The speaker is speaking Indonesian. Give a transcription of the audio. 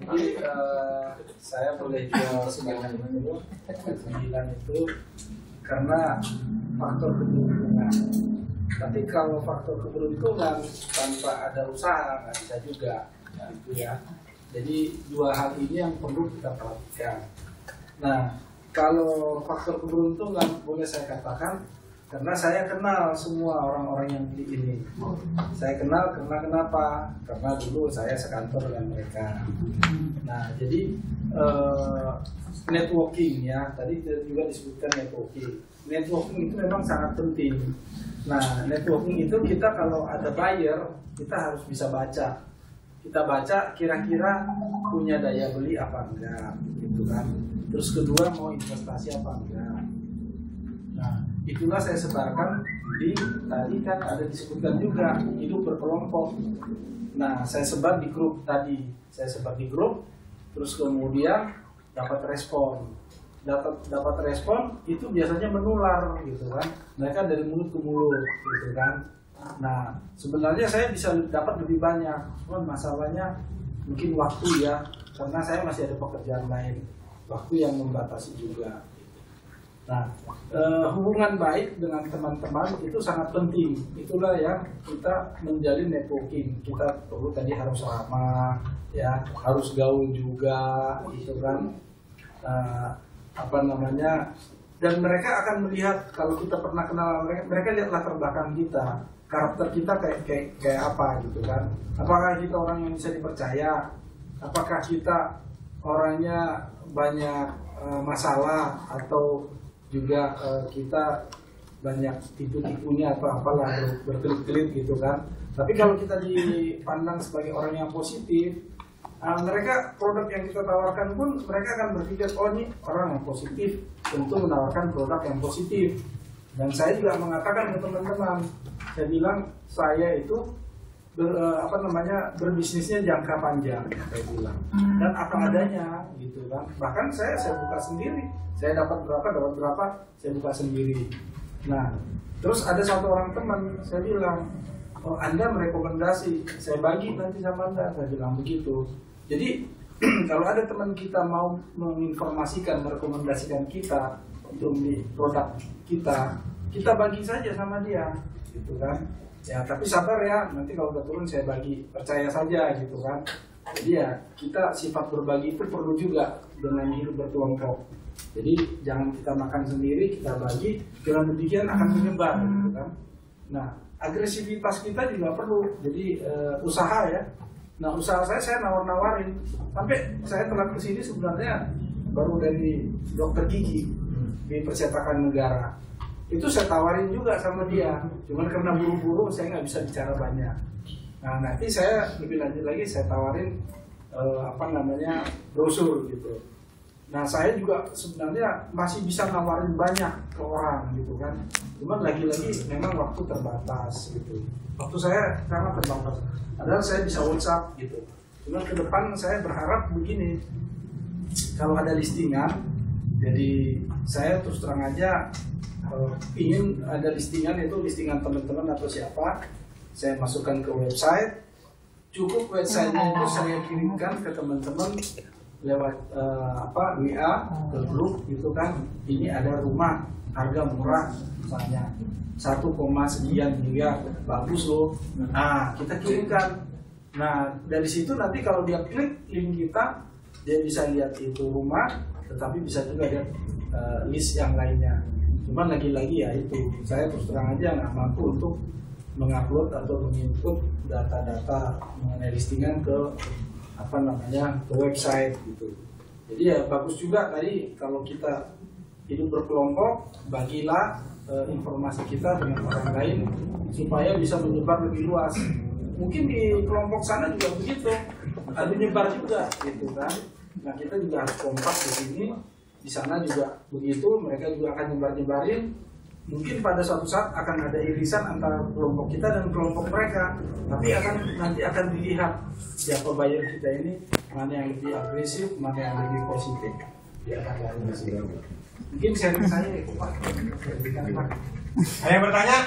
Jadi saya boleh jual sebanyak itu 9 itu karena faktor keberuntungan. Tapi kalau faktor keberuntungan tanpa ada usaha nggak bisa juga, gitu ya. Jadi dua hal ini yang perlu kita perhatikan. Nah, kalau faktor keberuntungan boleh saya katakan karena saya kenal semua orang-orang yang beli ini. Saya kenal karena kenapa? Karena dulu saya sekantor dengan mereka. Nah, jadi networking ya, tadi juga disebutkan networking. Networking itu memang sangat penting. Nah, networking itu kita kalau ada buyer, kita harus bisa baca. Kita baca kira-kira punya daya beli apa enggak, gitu kan. Terus kedua mau investasi apa enggak. Nah, itulah saya sebarkan di tadi kan ada disebutkan juga hidup berkelompok. Nah, saya sebar di grup tadi. Saya sebar di grup, terus kemudian dapat respon. Dapat respon itu biasanya menular gitu kan. Mereka dari mulut ke mulut gitu kan. Nah, sebenarnya saya bisa dapat lebih banyak. Cuman masalahnya mungkin waktu ya, karena saya masih ada pekerjaan lain. Waktu yang membatasi juga. Nah, hubungan baik dengan teman-teman itu sangat penting. Itulah yang kita menjalin networking. Kita perlu tadi harus ramah, ya, harus gaul juga, gitu kan. Dan mereka akan melihat kalau kita pernah kenal mereka lihat latar belakang kita, karakter kita kayak apa, gitu kan. Apakah kita orang yang bisa dipercaya? Apakah kita orangnya banyak masalah atau juga kita banyak tipu-tipunya atau apalah berkelit-kelit gitu kan. Tapi kalau kita dipandang sebagai orang yang positif, mereka produk yang kita tawarkan pun mereka akan berpikir, oh ini orang yang positif, tentu menawarkan produk yang positif. Dan saya juga mengatakan ke teman-teman, saya bilang saya itu berbisnisnya jangka panjang, saya bilang, dan apa adanya gitu kan. Bahkan saya buka sendiri, saya dapat berapa saya buka sendiri. Nah, terus ada satu orang teman, saya bilang, oh, Anda merekomendasi, saya bagi nanti sama Anda, saya bilang begitu. Jadi kalau ada teman kita mau menginformasikan, merekomendasikan kita untuk beli produk kita bagi saja sama dia, gitu kan. Ya, tapi sabar ya, nanti kalau udah turun saya bagi, percaya saja gitu kan. Jadi ya, kita sifat berbagi itu perlu juga dengan hidup berkelompok. Jadi jangan kita makan sendiri, kita bagi, dengan demikian akan menyebar gitu kan. Nah, agresivitas kita juga perlu, jadi usaha ya. Nah, usaha saya nawar-nawarin, sampai saya telat kesini sebenarnya baru dari dokter gigi di Percetakan Negara. Itu saya tawarin juga sama dia, cuman karena buru-buru saya nggak bisa bicara banyak. Nah, nanti saya lebih lanjut lagi, saya tawarin brosur gitu. Nah, saya juga sebenarnya masih bisa nawarin banyak ke orang gitu kan, cuman lagi-lagi memang waktu terbatas gitu. Waktu saya sangat terbatas, padahal saya bisa WhatsApp gitu. Cuman ke depan saya berharap begini, kalau ada listingan, jadi saya terus terang aja ingin ada listingan, itu listingan teman-teman atau siapa, saya masukkan ke website. Cukup websitenya itu saya kirimkan ke teman-teman lewat WA ke grup gitu kan. Ini ada rumah harga murah misalnya 1, sekian miliar, bagus loh. Nah, kita kirimkan. Nah, dari situ nanti kalau dia klik link kita, dia bisa lihat itu rumah, tetapi bisa juga lihat list yang lainnya. Cuman lagi-lagi ya itu, saya terus terang aja nggak mampu untuk mengupload atau menginput data-data mengenai listingan ke ke website gitu. Jadi ya bagus juga tadi kalau kita hidup berkelompok, bagilah informasi kita dengan orang lain supaya bisa menyebar lebih luas. Mungkin di kelompok sana juga begitu, ada menyebar juga gitu kan. Nah, kita juga harus kompak di sini. Di sana juga begitu, mereka juga akan nyebar-nyebarin. Mungkin pada suatu saat akan ada irisan antara kelompok kita dan kelompok mereka. Tapi nanti akan dilihat siapa buyer kita ini, mana yang lebih agresif, mana yang lebih positif. Dia akan lain. Mungkin sharing saya Pak. Ada yang bertanya?